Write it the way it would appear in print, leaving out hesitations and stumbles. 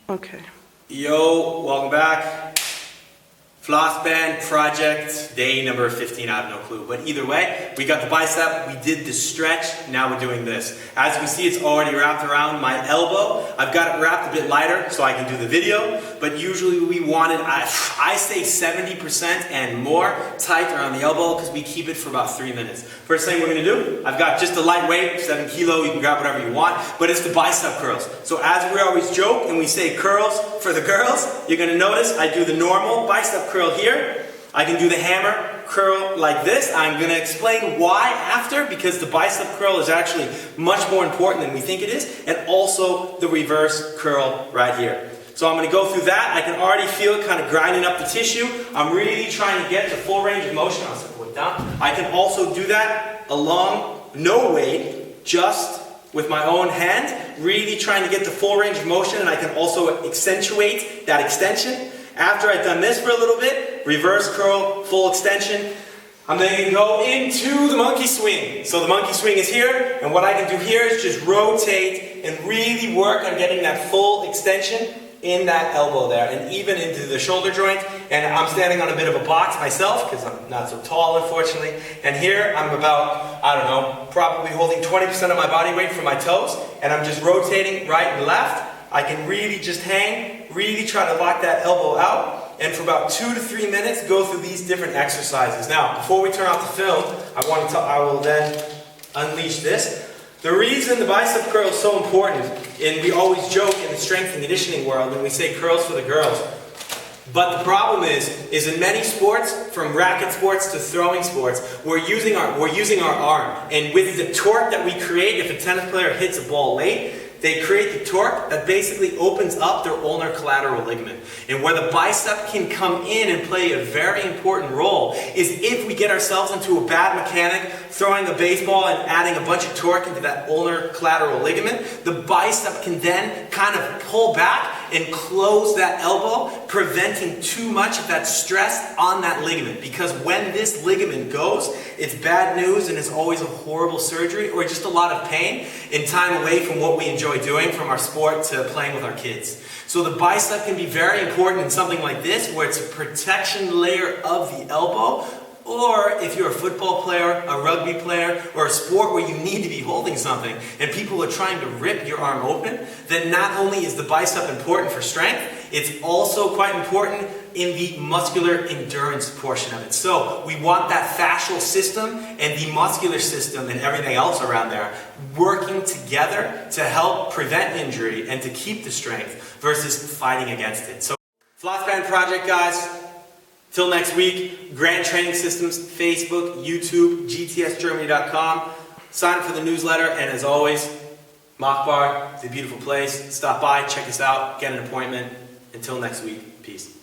Okay. Yo, welcome back. Floss Project, day number 15, I have no clue. But either way, we got the bicep, we did the stretch, now we're doing this. As you can see, it's already wrapped around my elbow. I've got it wrapped a bit lighter so I can do the video, but usually we want it, I say 70% and more tight around the elbow because we keep it for about 3 minutes. First thing we're gonna do, I've got just a lightweight, 7 kilo, you can grab whatever you want, but it's the bicep curls. So as we always joke and we say curls for the girls, you're gonna notice I do the normal bicep curl here. I can do the hammer curl like this. I'm going to explain why after, because the bicep curl is actually much more important than we think it is, and also the reverse curl right here. So I'm going to go through that. I can already feel it kind of grinding up the tissue. I'm really trying to get the full range of motion. I'll put it down. I can also do that along no weight, just with my own hand, really trying to get the full range of motion, and I can also accentuate that extension. After I've done this for a little bit, reverse curl, full extension, I'm then going to go into the monkey swing. So the monkey swing is here, and what I can do here is just rotate and really work on getting that full extension in that elbow there, and even into the shoulder joint. And I'm standing on a bit of a box myself, because I'm not so tall, unfortunately. And here, I'm about, I don't know, probably holding 20% of my body weight from my toes, and I'm just rotating right and left. I can really just hang, really try to lock that elbow out, and for about 2 to 3 minutes go through these different exercises. Now, before we turn off the film, I will then unleash this. The reason the bicep curl is so important, and we always joke in the strength and conditioning world when we say curls for the girls, but the problem is in many sports, from racket sports to throwing sports, we're using our arm, and with the torque that we create, if a tennis player hits a ball late, they create the torque that basically opens up their ulnar collateral ligament. And where the bicep can come in and play a very important role is if we get ourselves into a bad mechanic, throwing a baseball and adding a bunch of torque into that ulnar collateral ligament, the bicep can then kind of pull back and close that elbow, preventing too much of that stress on that ligament. Because when this ligament goes, it's bad news and it's always a horrible surgery or just a lot of pain and time away from what we enjoy doing, from our sport to playing with our kids. So the bicep can be very important in something like this, where it's a protection layer of the elbow. Or if you're a football player, a rugby player, or a sport where you need to be holding something and people are trying to rip your arm open, then not only is the bicep important for strength, it's also quite important in the muscular endurance portion of it. So we want that fascial system and the muscular system and everything else around there working together to help prevent injury and to keep the strength versus fighting against it. So Floss Project, guys. Till next week, Grand Training Systems, Facebook, YouTube, GTSGermany.com. Sign up for the newsletter, and as always, Mach Bar, it's a beautiful place. Stop by, check us out, get an appointment. Until next week, peace.